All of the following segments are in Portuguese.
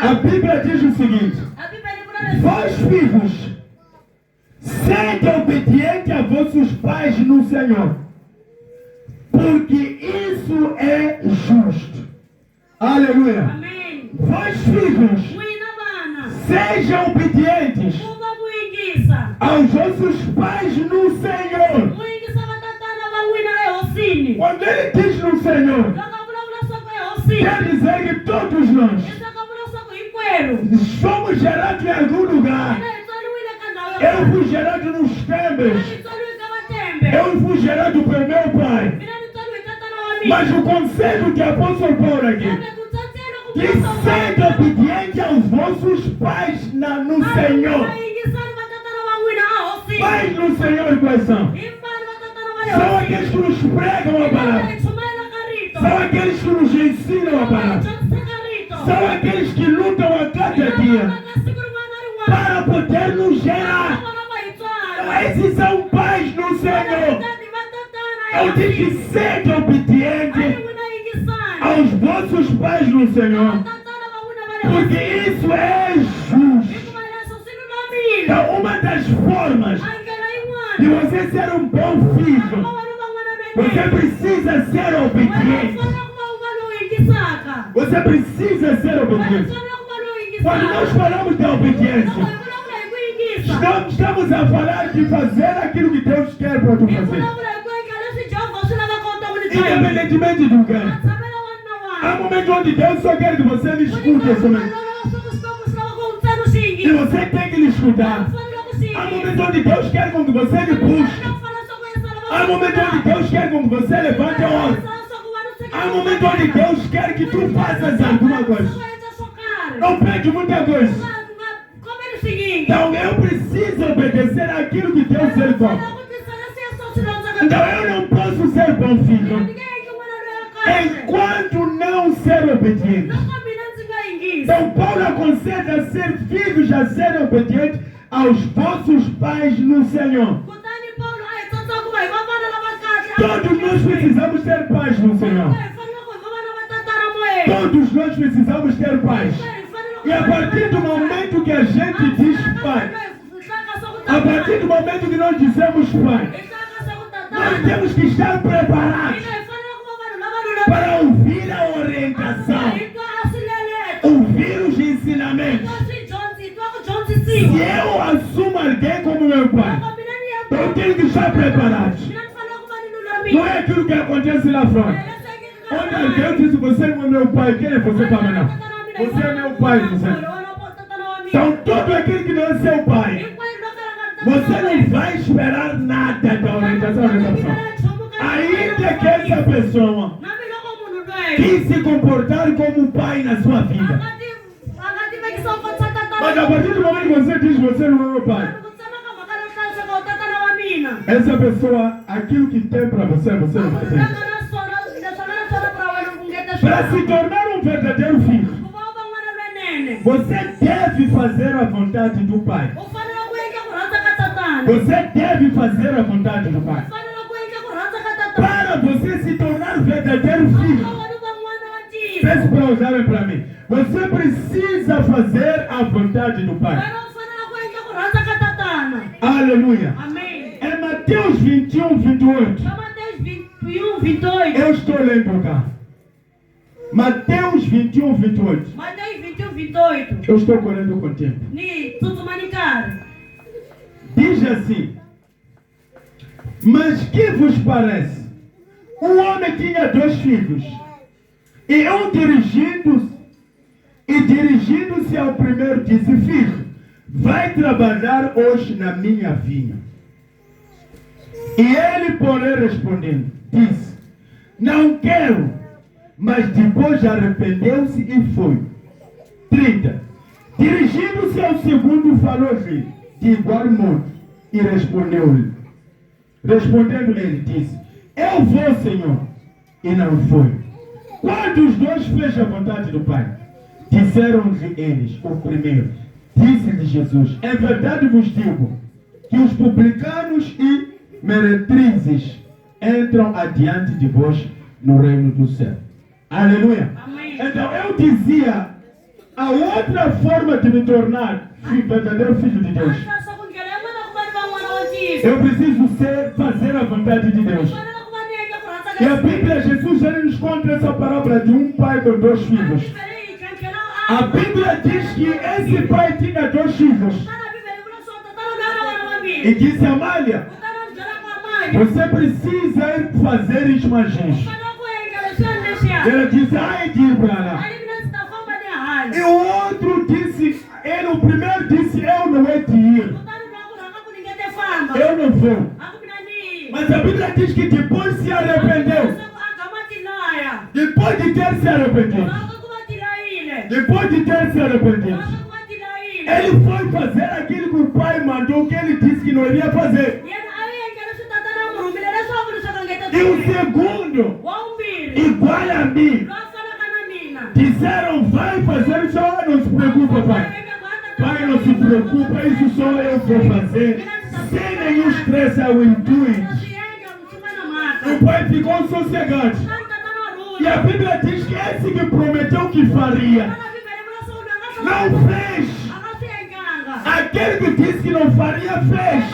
A Bíblia diz o seguinte: vós filhos, sede obediente a vossos pais no Senhor, porque isso é justo. Aleluia. Amém. Vós filhos, sejam obedientes aos vossos pais no Senhor. Quando ele diz no Senhor, quer dizer que todos nós somos gerados em algum lugar. Eu fui gerado nos tempos. Eu fui gerado pelo meu pai. Mas o conselho de apóstolo Paulo aqui, que sede obediente aos vossos pais no Senhor. Pais no Senhor quais são? São aqueles que nos pregam a palavra. São aqueles que nos ensinam a palavra. São aqueles que lutam a cada dia para poder nos gerar. Esses são pais no Senhor. Eu digo que sede obediente aos vossos pais no Senhor, porque isso é justo. Então, uma das formas de você ser um bom filho, você precisa ser obediente. Você precisa ser obediente. Quando nós falamos de obediência, estamos a falar de fazer aquilo que Deus quer para tu fazer. Independentemente do que. Há momentos onde Deus só quer que você lhe escute somente. E você tem que lhe escutar. Há momentos onde Deus quer com que você lhe busque. Há momentos onde Deus quer com que você levante a hora. Há momentos onde Deus quer que tu faças alguma coisa. Não pede muita coisa. Então eu preciso obedecer aquilo que Deus quer. Então eu não posso ser bom filho enquanto não ser obediente. Então Paulo aconselha a ser filhos, a ser obedientes aos vossos pais no Senhor. Todos nós precisamos ter pais no Senhor. Todos nós precisamos ter pais. E a partir do momento que a gente diz pai, a partir do momento que nós dizemos pai, nós temos que estar preparados para ouvir a orientação, ouvir os ensinamentos. Se eu assumo alguém como meu pai, eu tenho que estar preparado. Não é aquilo que acontece lá fora. Onde alguém diz, você não é meu pai, quem é você para mim? Não. Você é meu pai, você. Então todo aquele que não é seu pai, você não vai esperar nada da orientação dessa pessoa. Ainda que essa pessoa quis se comportar como pai na sua vida. Mas a partir do momento que você diz, você não é meu pai, essa pessoa, aquilo que tem para você, você não vai ter. Para se tornar um verdadeiro filho, você deve fazer a vontade do pai. Você deve fazer a vontade do pai. Para você se tornar verdadeiro filho, peço para usarem para mim. Você precisa fazer a vontade do pai. Aleluia. Amém. É Mateus 21, 28. Mateus 21, 28. Eu estou lendo cá. Mateus 21, 28. Mateus 21, 28. Eu estou correndo com o tempo. Diz assim: mas que vos parece? Um homem tinha 2 filhos. E um dirigindo-se ao primeiro, disse: filho, vai trabalhar hoje na minha vinha. E ele, porém, respondendo, disse: não quero. Mas depois arrependeu-se e foi. 30. Dirigindo-se ao segundo, falou-lhe de igual modo, e respondeu-lhe. Respondendo-lhe, ele disse: eu vou, Senhor. E não foi. Qual dos dois fez a vontade do Pai? Disseram-lhe eles, o primeiro. Disse-lhe Jesus: é verdade vos digo, que os publicanos e meretrizes entram adiante de vós no reino do céu. Aleluia. Amém. Então eu dizia, a outra forma de me tornar verdadeiro filho de Deus, eu preciso fazer a vontade de Deus. E a Bíblia, Jesus já nos conta essa parábola de um pai com 2 filhos. A Bíblia diz que esse pai tinha 2 filhos. E disse a Amália, você precisa ir fazer esmagens. Ela disse, ai, de ir para lá. E o outro disse, o primeiro disse, eu não é de ir. Eu não vou. Mas a Bíblia diz que depois se arrependeu. Depois de ter se arrependido. Ele foi fazer aquilo que o pai mandou, que ele disse que não iria fazer. E o segundo, igual a mim, disseram, vai fazer só, não se preocupa, pai. Pai, não se preocupa, isso só eu vou fazer. Sem nenhum estresse, eu intuito. O pai ficou sossegado. E a Bíblia diz que esse que prometeu que faria, não fez. Aquele que disse que não faria, fez.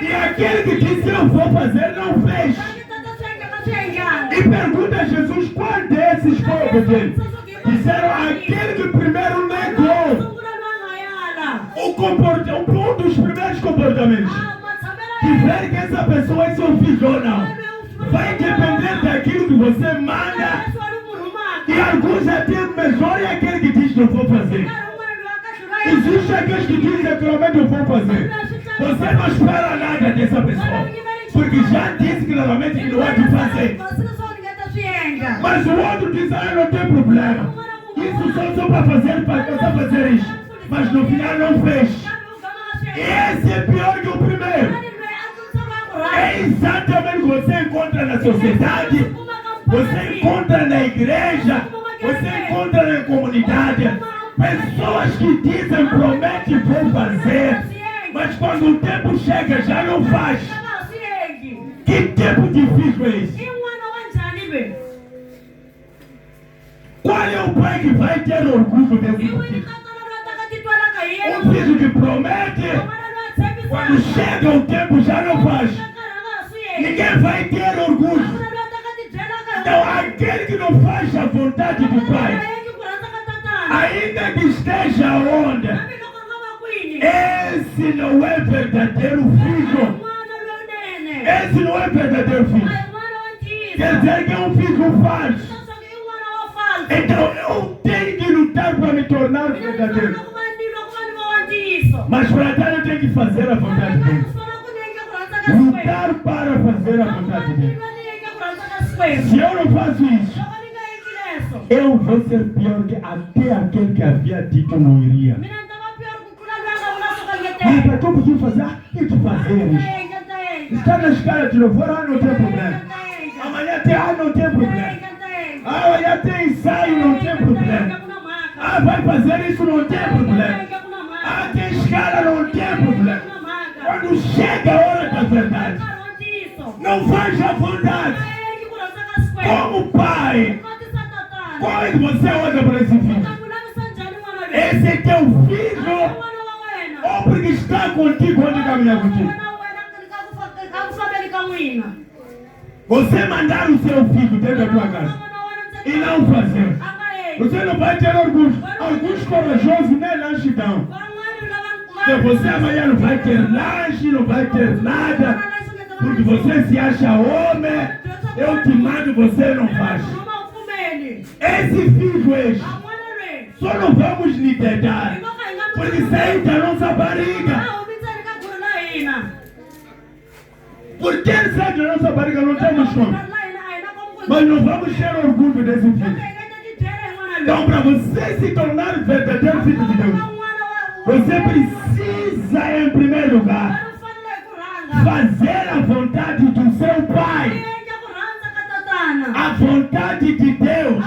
E aquele que disse que não vou fazer, não fez. E pergunta a Jesus, qual desses foi obediente? Disseram, aquele que primeiro negou. Um dos primeiros comportamentos. Dizer que essa pessoa é seu filho ou não, vai depender daquilo que você manda. E alguns já têm melhor e aquele que diz que não vou fazer. Existem aqueles que dizem que realmente eu vou fazer. Você não espera nada dessa pessoa, porque já disse claramente que não há de fazer. Mas o outro diz, não tem problema. Isso só para fazer, para fazer isso. Mas no final não fez. E esse é pior que o primeiro. É exatamente o que você encontra na sociedade, você encontra na igreja, você encontra na comunidade. Pessoas que dizem, prometem, vão fazer, mas quando o tempo chega já não faz. Que tipo de filho é esse? Qual é o pai que vai ter orgulho desse filho? Um filho que promete, quando chega o tempo já não faz. Ninguém vai ter orgulho. Então aquele que não faz a vontade do pai, ainda que esteja onde, esse não é verdadeiro filho. Esse não é verdadeiro filho. Quer dizer que é um filho falso. Então eu tenho que lutar para me tornar verdadeiro. Mas para tal eu tenho que fazer a vontade de Deus. Lutar para fazer a vontade de Deus. Se eu não faço isso, eu vou ser pior que até aquele que havia dito não iria. Ah, para tu podia fazer, tem que fazer isso. Está na escala de louvor, não tem problema. Amanhã tem, não tem problema. Amanhã tem ensaio, não tem problema. Vai fazer isso, não tem problema. Tem escala, não tem problema. Quando chega a hora da verdade, não faz a vontade. Como pai, como é que você olha para esse filho? Esse é teu filho, ou porque está contigo onde caminhar contigo? Você mandar o seu filho dentro da tua casa e não fazer, você não vai ter orgulho. Alguns corajosos nem lanche dão. Então você amanhã não vai ter lanche, não vai ter nada, porque você se acha homem. Eu te mando, você não faz. Esse filho é esse. Só não vamos lhe dedar, porque saiu da nossa barriga. Porque ele sai da nossa barriga, não temos como. Mas não vamos ter orgulho desse filho. Então, para você se tornar verdadeiro filho de Deus, você precisa, em primeiro lugar, fazer a vontade do seu pai. A vontade de Deus.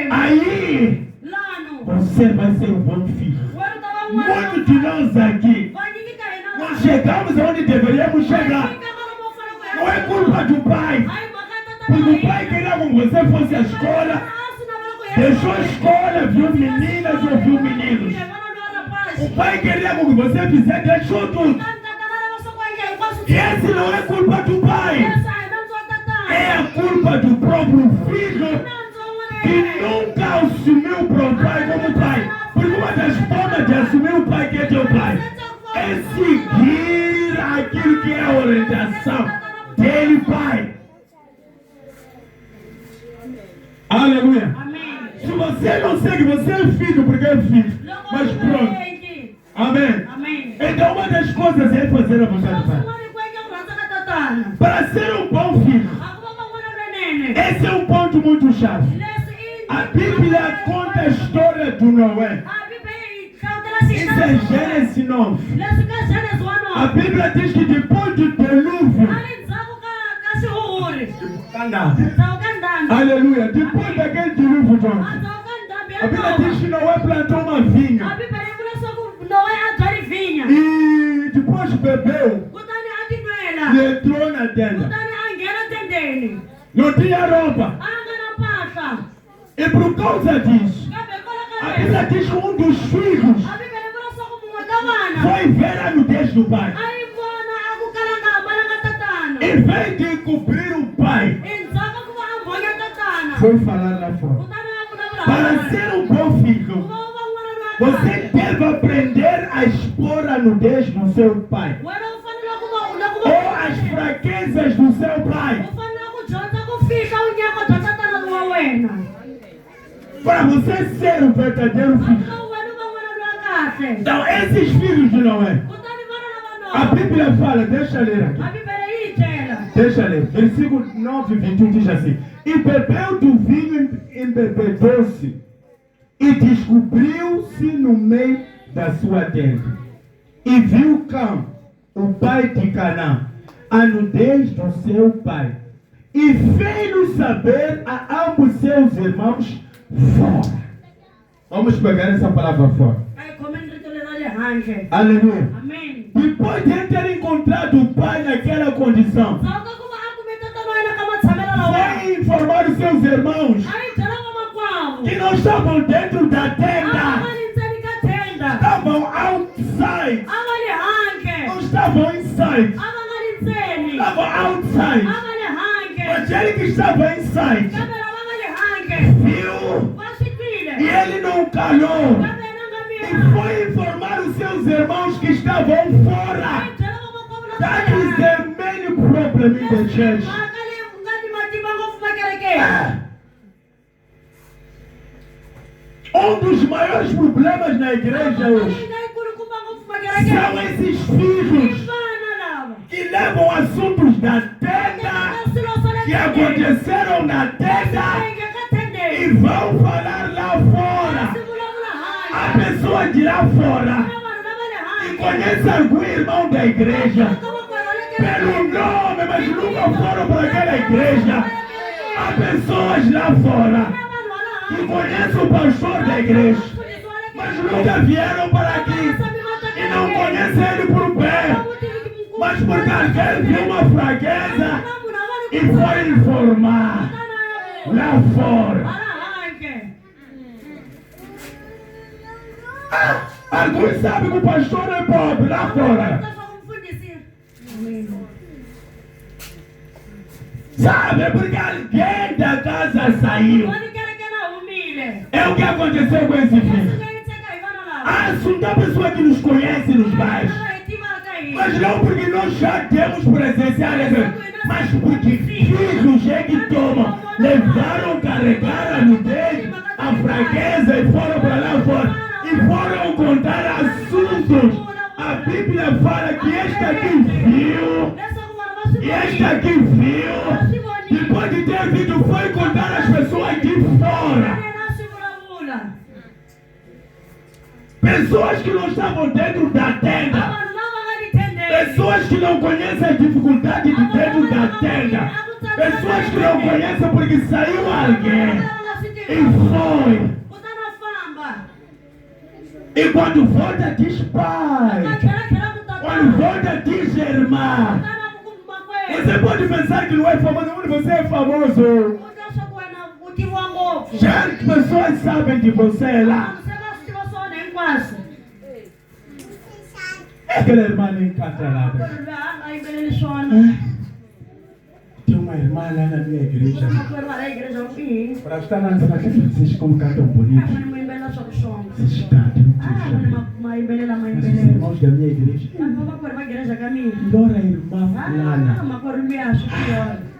Aí você vai ser um bom filho. Muitos de nós aqui não chegamos onde deveríamos chegar. Não é culpa do pai, porque o pai queria que você fosse à escola, deixou a escola, viu meninas ou viu meninos. O pai queria que você fizesse, deixou tudo. E esse não é culpa do pai. É a culpa do próprio filho que nunca assumiu o pai como pai. Porque uma das formas de assumir o pai que é teu pai é seguir aquilo que é a orientação dele, pai. Aleluia. Se você não segue, você é filho porque é filho. Mas pronto. Amém. Então uma das coisas é fazer a vontade do pai. Para ser um bom filho, esse é um ponto muito chave. A Bíblia conta a história do Noé. Isso é Gênesis 9. A Bíblia diz que depois do dilúvio, aleluia, depois daquele dilúvio, a Bíblia diz que Noé plantou uma vinha. E depois bebeu e entrou na tenda. Não tinha roupa. E por causa disso, a Bíblia diz que um dos filhos foi ver a nudez do pai. Em vez de cobrir o pai, foi falar lá fora. Para ser um bom filho, você deve aprender a expor a nudez do seu pai, ou as fraquezas do seu pai, para você ser um verdadeiro filho. Então esses filhos de Noé, a Bíblia fala, deixa eu ler aqui. Deixa eu ler, versículo 9 e 21 diz assim: e bebeu do vinho embebedou-se e descobriu-se no meio da sua tenda. E viu Cã, o pai de Canaã, a nudez do seu pai. E fez-lhe saber a ambos seus irmãos fora. Vamos pegar essa palavra fora. Aleluia. Amém. Depois de ter encontrado o pai naquela condição, foi informar os seus irmãos que não estavam dentro da tenda, estavam outside. Não estavam inside, estavam outside. Mas ele que estava inside viu e ele não calou e foi informar os seus irmãos que estavam fora. That is the main problem in the church. Um dos maiores problemas na igreja hoje são esses filhos que levam assuntos da tenda, que aconteceram na tenda, e vão falar lá fora. A pessoa de lá fora que conhece algum irmão da igreja pelo nome, mas nunca foram para aquela igreja. Há pessoas lá fora que conhecem o pastor da igreja, mas nunca vieram para aqui e não conhecem ele por perto, mas porque alguém viu uma fraqueza e foi informar lá fora. Alguns sabem que o pastor é pobre lá fora. Sabe, porque alguém da casa saiu. É o que aconteceu com esse filho. Assunto da pessoa que nos conhece nos bairros. Mas não porque nós já temos presencial, mas porque filhos é que tomam, levaram, carregaram a nudez, a fraqueza e foram para lá fora. E foram contar assuntos. A Bíblia fala que este aqui viu, e este aqui viu, depois de ter vindo, foi contar às pessoas de fora. Pessoas que não estavam dentro da tenda. Pessoas que não conhecem a dificuldade de dentro da tenda. Pessoas que não conhecem porque saiu alguém e foi. E quando volta diz pai. Quando volta diz irmã. Você pode pensar que não é famoso, onde você é famoso. Já que pessoas sabem que você é lá. Você gosta de você nem quase. Aquela irmã nem canta lá. Aí ele chora. Tem uma irmã lá na minha igreja. Uma coisa lá na igreja aqui. Para estar lá, vocês como cantam bonito. Mãe bela só chão. Vocês cantam. Mãe bela, mãe Os bela. irmãos da minha igreja. Uma coisa vai igreja caminho. Melhor a irmã fulana. Uma coisa me acha pior.